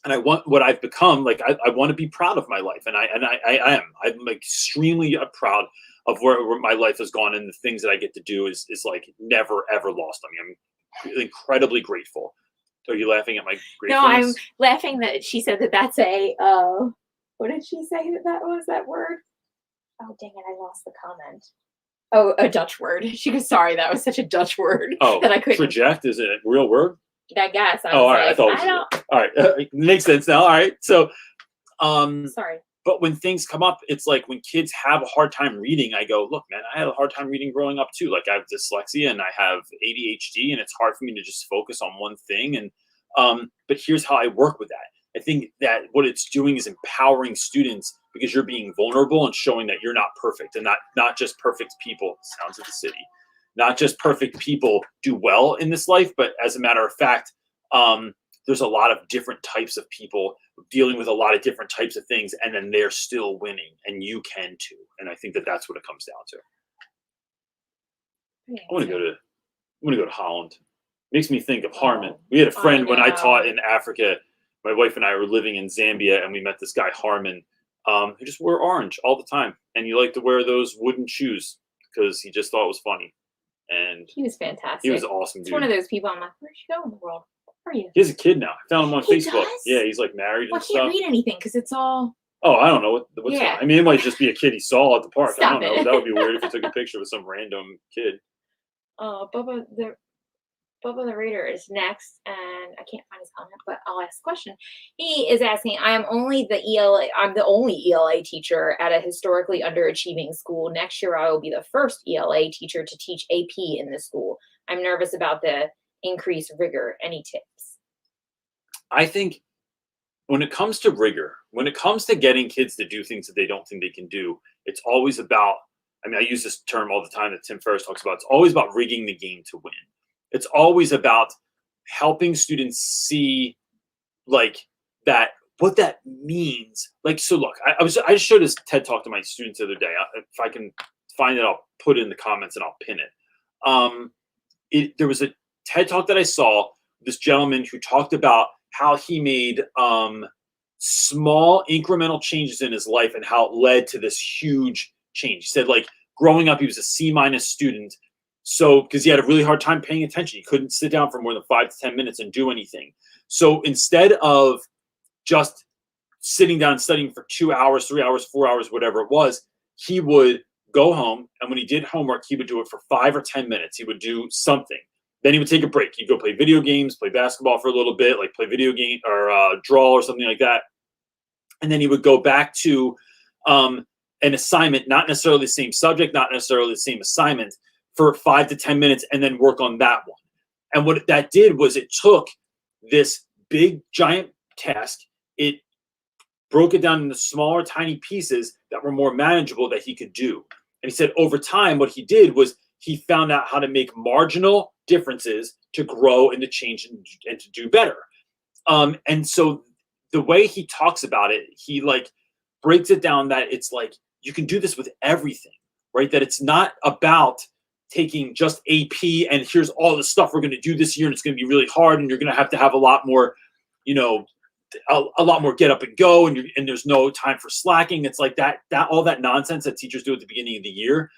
And I want what I've become. Like I want to be proud of my life, and I am. I'm extremely proud of where my life has gone, and the things that I get to do is like never ever lost on me. I'm incredibly grateful. Are you laughing at my gratefulness? No, I'm laughing that she said that that's a, what did she say that was that word? Oh, dang it, I lost the comment. Oh, a Dutch word. She goes, sorry, that was such a Dutch word that I couldn't. Traject, is it a real word? I guess. All right, I thought it was all right, makes sense now. All right, so, sorry. But when things come up, it's like when kids have a hard time reading, I go, look, man, I had a hard time reading growing up too. Like I have dyslexia and I have ADHD, and it's hard for me to just focus on one thing. And but here's how I work with that. I think that what it's doing is empowering students because you're being vulnerable and showing that you're not perfect, and not just perfect people. Sounds of the city. Not just perfect people do well in this life, but as a matter of fact, there's a lot of different types of people dealing with a lot of different types of things, and then they're still winning, and you can too. And I think that that's what it comes down to. I want to go to Holland. Makes me think of Harmon. We had a friend when I taught in Africa. My wife and I were living in Zambia, and we met this guy Harmon, who just wore orange all the time, and he liked to wear those wooden shoes because he just thought it was funny. And he was fantastic. He was awesome, dude. It's one of those people I'm like, where'd you go in the world? are you? He has a kid now. I found him on He Facebook. does? Yeah, he's like married Well, and I can't stuff. read anything because it's all. Oh, I don't know what's Yeah. I mean, it might just be a kid he saw at the park. I Stop don't know. it. That would be weird if he took a picture with some random kid. Bubba the Raider is next, and I can't find his comment, but I'll ask the question. He is asking, I'm the only ELA teacher at a historically underachieving school. Next year, I will be the first ELA teacher to teach AP in this school. I'm nervous about the increased rigor. Any tips? I think when it comes to rigor, when it comes to getting kids to do things that they don't think they can do, it's always about, I mean, I use this term all the time that Tim Ferriss talks about. It's always about rigging the game to win. It's always about helping students see like that, what that means. Like, so look, I just showed this TED talk to my students the other day. If I can find it, I'll put it in the comments and I'll pin it. There was a TED talk that I saw, this gentleman who talked about how he made small incremental changes in his life and how it led to this huge change. He said, like, growing up, he was a C- student. So, because he had a really hard time paying attention, he couldn't sit down for more than 5 to 10 minutes and do anything. So instead of just sitting down and studying for 2 hours, 3 hours, 4 hours, whatever it was, he would go home, and when he did homework, he would do it for 5 or 10 minutes. He would do something. Then he would take a break. He'd go play video games, play basketball for a little bit, like play video game or draw or something like that. And then he would go back to an assignment, not necessarily the same subject, not necessarily the same assignment, for 5 to 10 minutes, and then work on that one. And what that did was it took this big, giant task, it broke it down into smaller, tiny pieces that were more manageable that he could do. And he said over time, what he did was he found out how to make marginal differences to grow and to change and to do better. And so the way he talks about it, he like breaks it down that it's like, you can do this with everything, right? That it's not about taking just AP and here's all the stuff we're going to do this year and it's going to be really hard and you're going to have a lot more, you know, a lot more get up and go and there's no time for slacking. It's like that all that nonsense that teachers do at the beginning of the year.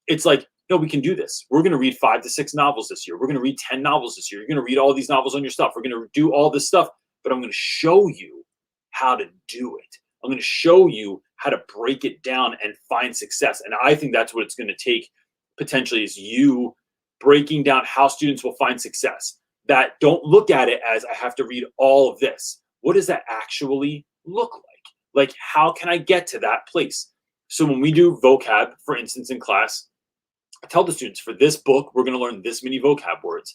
It's like, no, we can do this. We're going to read 5 to 6 novels this year. We're going to read 10 novels this year. You're going to read all these novels on your stuff. We're going to do all this stuff, but I'm going to show you how to do it. I'm going to show you how to break it down and find success. And I think that's what it's going to take potentially, is you breaking down how students will find success. That don't look at it as I have to read all of this. What does that actually look like? Like, how can I get to that place? So when we do vocab, for instance, in class, I tell the students, for this book, we're going to learn this many vocab words,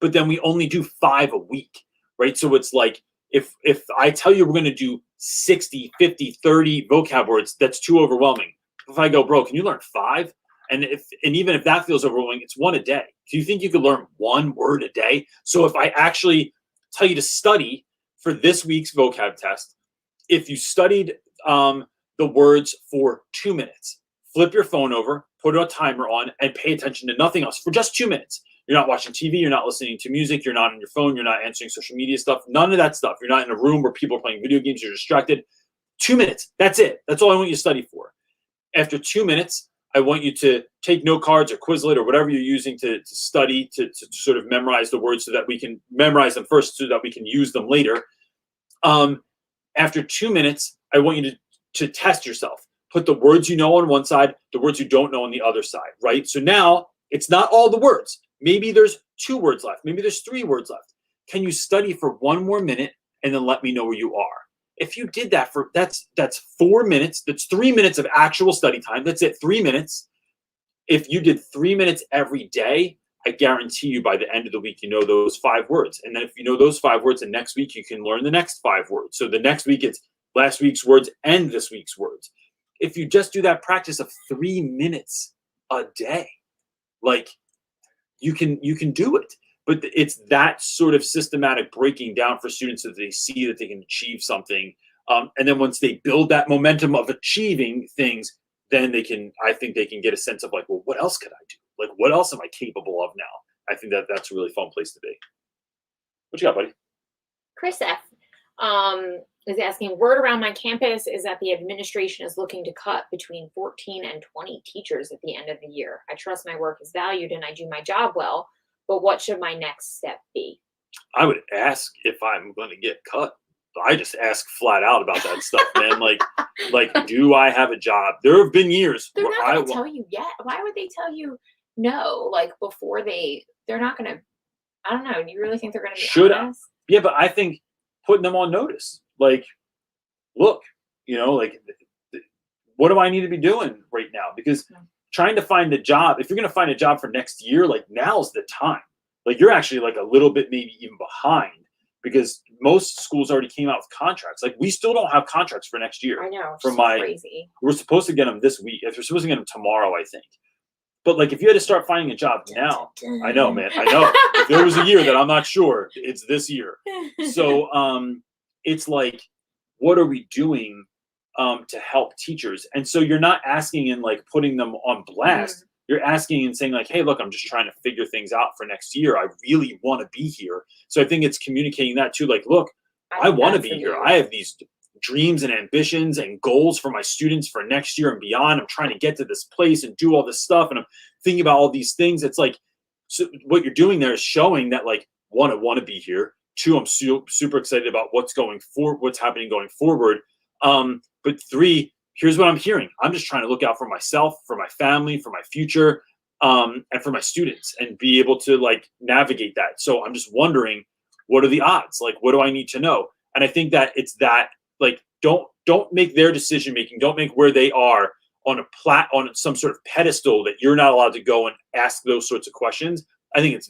but then we only do 5 a week, right? So it's like, if I tell you we're going to do 60, 50, 30 vocab words, that's too overwhelming. If I go, bro, can you learn 5? And even if that feels overwhelming, it's 1 a day. Do you think you could learn 1 word a day? So if I actually tell you to study for this week's vocab test, if you studied the words for 2 minutes, flip your phone over, put a timer on, and pay attention to nothing else for just 2 minutes. You're not watching TV, you're not listening to music, you're not on your phone, you're not answering social media stuff, none of that stuff. You're not in a room where people are playing video games, you're distracted. 2 minutes, that's it. That's all I want you to study for. After 2 minutes, I want you to take note cards or Quizlet or whatever you're using to study, to sort of memorize the words so that we can memorize them first so that we can use them later. After 2 minutes, I want you to test yourself. Put the words you know on one side, the words you don't know on the other side, right? So now it's not all the words. Maybe there's 2 words left. Maybe there's 3 words left. Can you study for 1 more minute and then let me know where you are? If you did that for, that's 4 minutes. That's 3 minutes of actual study time. That's it, 3 minutes. If you did 3 minutes every day, I guarantee you by the end of the week, you know those 5 words. And then if you know those 5 words, the next week you can learn the next 5 words. So the next week it's last week's words and this week's words. If you just do that practice of 3 minutes a day, like you can do it. But it's that sort of systematic breaking down for students so that they see that they can achieve something. And then once they build that momentum of achieving things, then I think they can get a sense of like, well, what else could I do? Like, what else am I capable of now? I think that's a really fun place to be. What you got, buddy? Chris F. Is asking, word around my campus is that the administration is looking to cut between 14 and 20 teachers at the end of the year. I trust my work is valued and I do my job well, but what should my next step be? I would ask if I'm going to get cut. I just ask flat out about that stuff, man. Like, do I have a job? There have been years They're where not going to tell you yet. Why would they tell you no? Like before they're not going to. I don't know. Do you really think they're going to be honest? Yeah, but I think putting them on notice, like, look, like, what do I need to be doing right now? Because trying to find a job, if you're going to find a job for next year, like now's the time. Like you're actually like a little bit maybe even behind because most schools already came out with contracts. Like we still don't have contracts for next year. I know. Crazy. We're supposed to get them this week. If we're supposed to get them tomorrow, I think. But like if you had to start finding a job now, I know, man. I know. If there was a year that I'm not sure, it's this year. So it's like, what are we doing to help teachers? And so you're not asking and like putting them on blast. You're asking and saying like, hey, look, I'm just trying to figure things out for next year. I really want to be here. So I think it's communicating that too. Like, look, I want to be here. I have these dreams and ambitions and goals for my students for next year and beyond. I'm trying to get to this place and do all this stuff. And I'm thinking about all these things. It's like, so what you're doing there is showing that like, one, I want to be here. Two, I'm super excited about what's happening going forward. But three, here's what I'm hearing. I'm just trying to look out for myself, for my family, for my future, and for my students and be able to like navigate that. So I'm just wondering, what are the odds? Like, what do I need to know? And I think that it's that, like, don't make their decision making, don't make where they are on on some sort of pedestal that you're not allowed to go and ask those sorts of questions. I think it's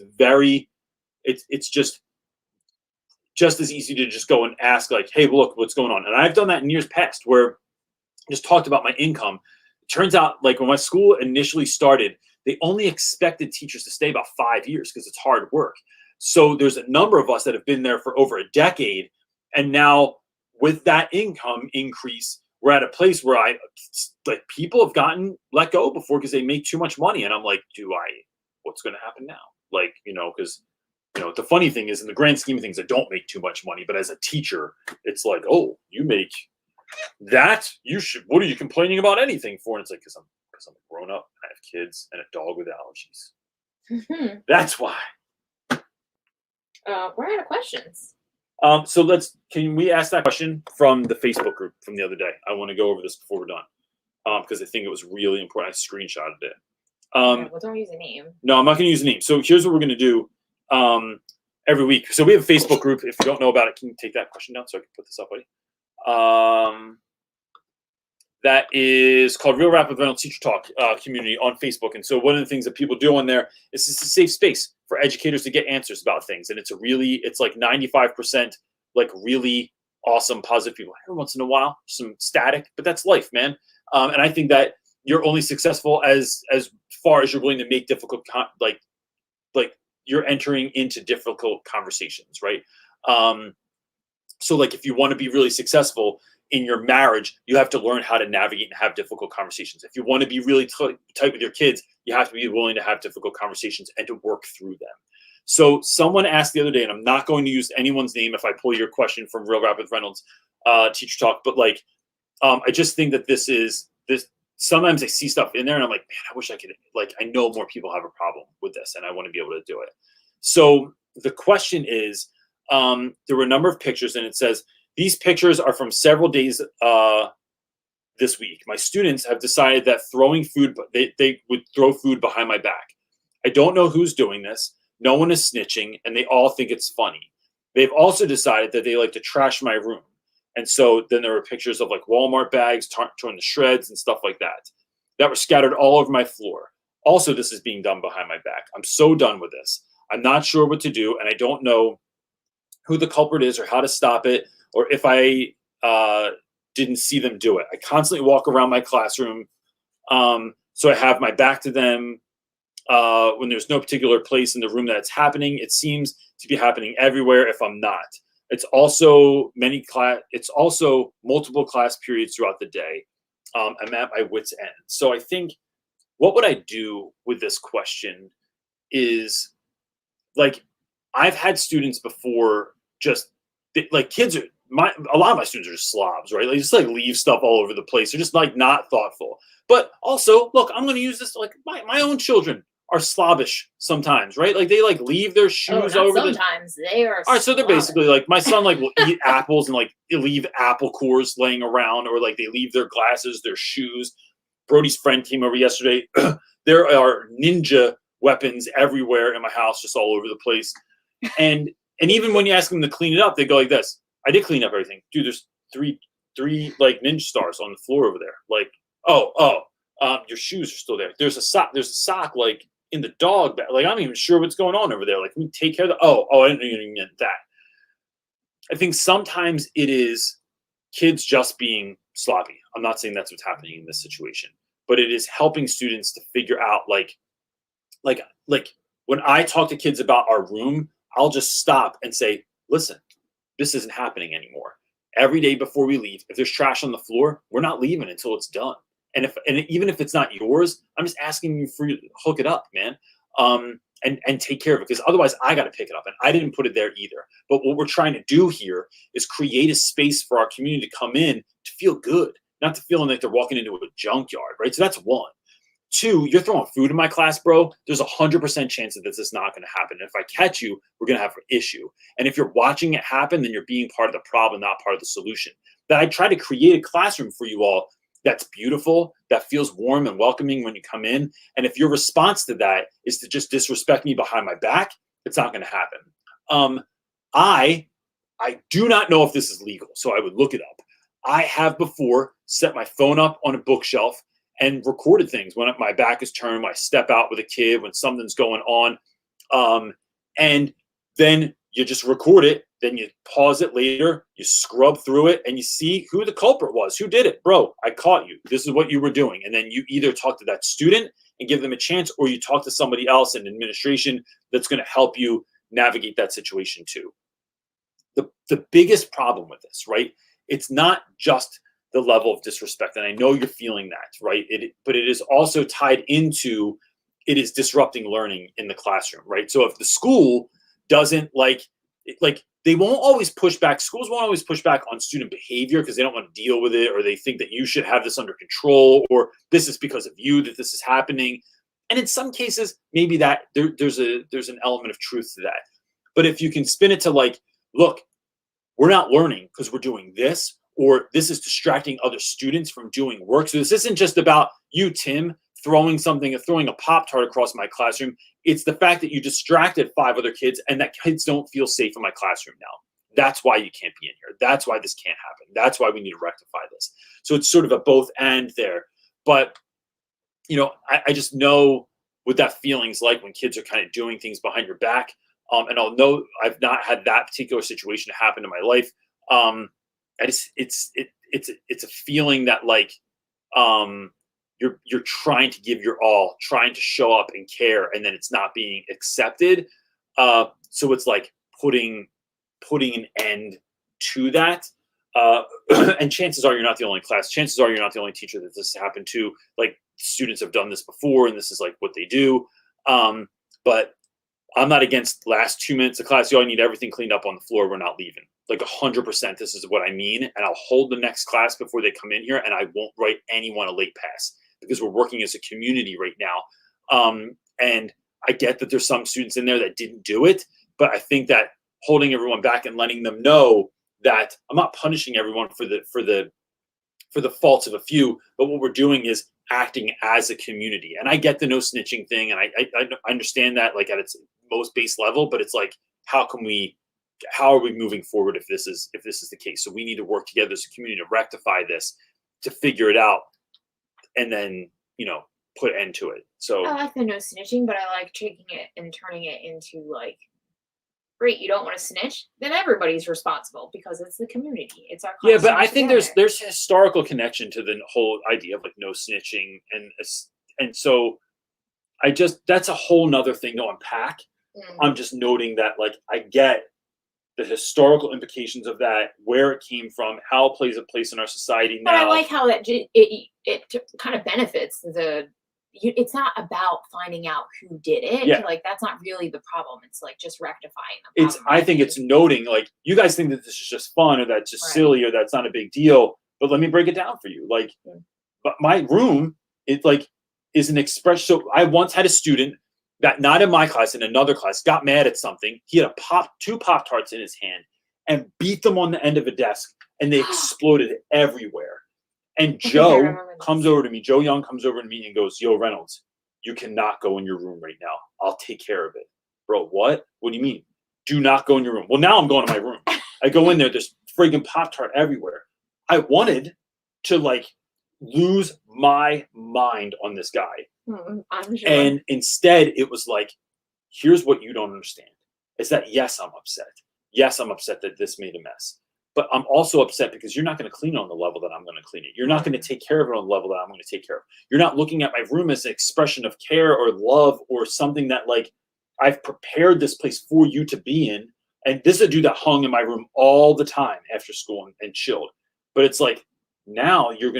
just as easy to just go and ask like, hey, look, what's going on? And I've done that in years past where I just talked about my income. It turns out like when my school initially started, they only expected teachers to stay about 5 years because it's hard work. So there's a number of us that have been there for over a decade. And now with that income increase, we're at a place where people have gotten let go before because they make too much money. And I'm like, what's going to happen now? Like, because the funny thing is in the grand scheme of things, I don't make too much money, but as a teacher, it's like, oh, you make that, what are you complaining about anything for? And it's like, because I'm a grown up, I have kids and a dog with allergies. That's why. We're out of questions. So can we ask that question from the Facebook group from the other day? I want to go over this before we're done. Because I think it was really important. I screenshotted it. Well, don't use a name. No, I'm not going to use a name. So here's what we're going to do every week. So we have a Facebook group. If you don't know about it, can you take that question down so I can put this up, buddy? That is called Real Rap with Reynolds Teacher Talk community on Facebook. And so one of the things that people do on there is it's a safe space for educators to get answers about things. And it's like 95% like really awesome, positive people. Every once in a while, some static, but that's life, man. And I think that you're only successful as far as you're willing to make difficult, like you're entering into difficult conversations, right? So like if you want to be really successful in your marriage, you have to learn how to navigate and have difficult conversations. If you want to be really tight with your kids, you have to be willing to have difficult conversations and to work through them. So someone asked the other day, and I'm not going to use anyone's name if I pull your question from Real Rap with Reynolds Teacher Talk, but like, I just think that this. Sometimes I see stuff in there and I'm like, man, I wish I could, like, I know more people have a problem with this and I want to be able to do it. So the question is, there were a number of pictures and it says, these pictures are from several days this week. My students have decided that throwing food, they would throw food behind my back. I don't know who's doing this. No one is snitching and they all think it's funny. They've also decided that they like to trash my room. And so then there were pictures of like Walmart bags torn to shreds and stuff like that were scattered all over my floor. Also, this is being done behind my back. I'm so done with this. I'm not sure what to do. And I don't know who the culprit is or how to stop it, or if I didn't see them do it. I constantly walk around my classroom. So I have my back to them when there's no particular place in the room that it's happening. It seems to be happening everywhere if I'm not. It's also multiple class periods throughout the day. I'm at my wit's end. So I think what would I do with this question is, like, I've had students before just like kids a lot of my students are just slobs, right? They just like leave stuff all over the place. They're just like not thoughtful. But also, look, I'm going to use this like my own children are slobbish sometimes, right? Like they like leave their shoes over sometimes they are. All right, so they're basically like my son like will eat apples and like leave apple cores laying around, or like they leave their glasses, their shoes. Brody's friend came over yesterday. There are ninja weapons everywhere in my house, just all over the place. And even when you ask them to clean it up, they go like this. I did clean up everything. Dude, there's three like ninja stars on the floor over there. Like, your shoes are still there. There's a sock like in the dog bag. Like, I'm not even sure what's going on over there. Like, we take care of the I didn't even mean that. I think sometimes it is kids just being sloppy. I'm not saying that's what's happening in this situation, but it is helping students to figure out like when I talk to kids about our room, I'll just stop and say, listen, this isn't happening anymore. Every day before we leave, if there's trash on the floor, we're not leaving until it's done. And even if it's not yours, I'm just asking you for you to hook it up, man. And take care of it, because otherwise I got to pick it up, and I didn't put it there either. But what we're trying to do here is create a space for our community to come in to feel good, not to feeling like they're walking into a junkyard, right? So that's one. Two, you're throwing food in my class, bro. There's 100% chance that this is not going to happen. And if I catch you, we're going to have an issue. And if you're watching it happen, then you're being part of the problem, not part of the solution. That I try to create a classroom for you all that's beautiful, that feels warm and welcoming when you come in. And if your response to that is to just disrespect me behind my back, it's not going to happen. I do not know if this is legal, so I would look it up. I have before set my phone up on a bookshelf and recorded things when my back is turned, when I step out with a kid, when something's going on. And then you just record it. Then you pause it later, you scrub through it, and you see who the culprit was, who did it. Bro, I caught you. This is what you were doing. And then you either talk to that student and give them a chance, or you talk to somebody else in administration that's going to help you navigate that situation too. The biggest problem with this, right? It's not just the level of disrespect. And I know you're feeling that, right? But it is also tied into, it is disrupting learning in the classroom, right? So if the school doesn't like they won't always push back. Schools won't always push back on student behavior because they don't want to deal with it, or they think that you should have this under control, or this is because of you that this is happening. And in some cases, maybe that there's an element of truth to that. But if you can spin it to like, look, we're not learning because we're doing this, or this is distracting other students from doing work. So this isn't just about you, Tim, throwing a Pop-Tart across my classroom. It's the fact that you distracted 5 other kids, and that kids don't feel safe in my classroom now. That's why you can't be in here. That's why this can't happen. That's why we need to rectify this. So it's sort of a both and there. But, I just know what that feeling's like when kids are kind of doing things behind your back. And I'll know I've not had that particular situation happen in my life. It's a feeling that like, you're trying to give your all, trying to show up and care, and then it's not being accepted. So it's like putting an end to that. And chances are you're not the only class. Chances are you're not the only teacher that this has happened to. Like, students have done this before, and this is like what they do. But I'm not against last 2 minutes of class. You all need everything cleaned up on the floor. We're not leaving. Like 100%, this is what I mean. And I'll hold the next class before they come in here, and I won't write anyone a late pass, because we're working as a community right now. And I get that there's some students in there that didn't do it, but I think that holding everyone back and letting them know that I'm not punishing everyone for the faults of a few, but what we're doing is acting as a community. And I get the no snitching thing, and I understand that like at its most base level, but it's like, how are we moving forward if this is the case? So we need to work together as a community to rectify this, to figure it out, and then put an end to it. So I like the no snitching, but I like taking it and turning it into like, great, you don't want to snitch, then everybody's responsible because it's the community. It's our class. Yeah, but I think there's a historical connection to the whole idea of like no snitching, and so that's a whole nother thing to unpack. I'm just noting that like I get the historical implications of that, where it came from, how it plays a place in our society now. But I like how that it kind of benefits it's not about finding out who did it. Yeah. Like, that's not really the problem. It's like just rectifying the problem. I think it's noting, like, you guys think that this is just fun, or that's just silly, or that's not a big deal. But let me break it down for you. Like, but my room, it like is an expression. So I once had a student that not in my class, in another class, got mad at something. He had two Pop-Tarts in his hand and beat them on the end of a desk, and they exploded everywhere. And Joe comes over to me. Joe Young comes over to me and goes, "Yo, Reynolds, you cannot go in your room right now. I'll take care of it." Bro, what? What do you mean? Do not go in your room. Well, now I'm going to my room. I go in there. There's friggin' Pop-Tart everywhere. I wanted to like lose my mind on this guy. I'm sure. And instead it was like, here's what you don't understand is that, yes, I'm upset. Yes, I'm upset that this made a mess. But I'm also upset because you're not going to clean it on the level that I'm going to clean it. You're not going to take care of it on the level that I'm going to take care of. You're not looking at my room as an expression of care or love or something that like I've prepared this place for you to be in. And this is a dude that hung in my room all the time after school and chilled. But it's like, now you're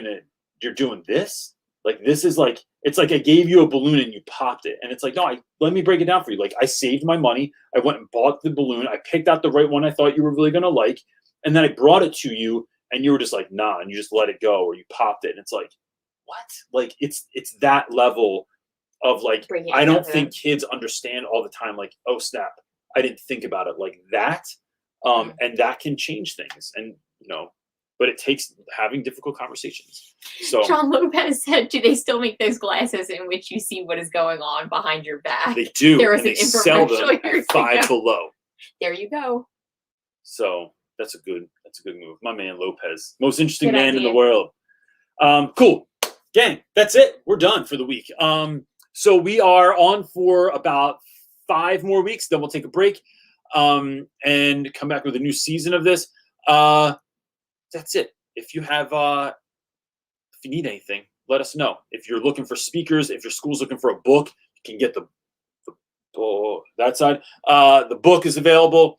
doing this. Like, this is like, it's like I gave you a balloon and you popped it. And it's like, no, let me break it down for you. Like, I saved my money. I went and bought the balloon. I picked out the right one I thought you were really going to like. And then I brought it to you and you were just like, nah, and you just let it go or you popped it. And it's like, what? Like, it's that level of like, I don't think kids understand all the time. Like, oh snap, I didn't think about it like that. And that can change things. And, you know, but it takes having difficult conversations. So John Lopez said, do they still make those glasses in which you see what is going on behind your back? they do. There was And an they sell them infomercial years at Five ago. Below. There you go. So that's a good move. My man Lopez, most interesting Good man in idea. the world. Cool. Gang, that's it. We're done for the week. So we are on for about 5 more weeks. Then we'll take a break and come back with a new season of this. That's it. If you have, if you need anything, let us know. If you're looking for speakers, if your school's looking for a book, you can get that side. The book is available.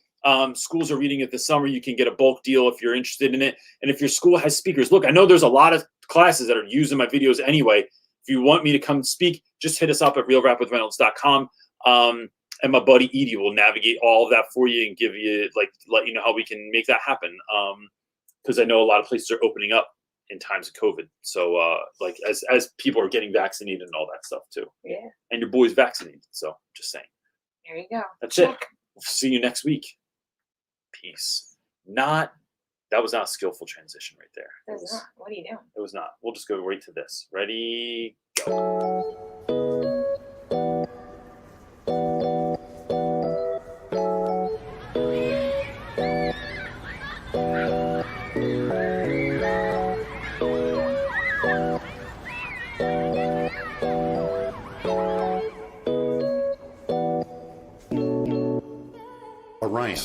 Schools are reading it this summer. You can get a bulk deal if you're interested in it. And if your school has speakers, look, I know there's a lot of classes that are using my videos anyway. If you want me to come speak, just hit us up at realrapwithreynolds.com. And my buddy Edie will navigate all of that for you and give you, like, let you know how we can make that happen. Because I know a lot of places are opening up in times of COVID. So like as people are getting vaccinated and all that stuff too. Yeah. And your boy's vaccinated. So just saying. There you go. That's it. We'll see you next week. Peace. That was not a skillful transition right there. That's not. What are you doing? It was not. We'll just go right to this. Ready, go. Orion.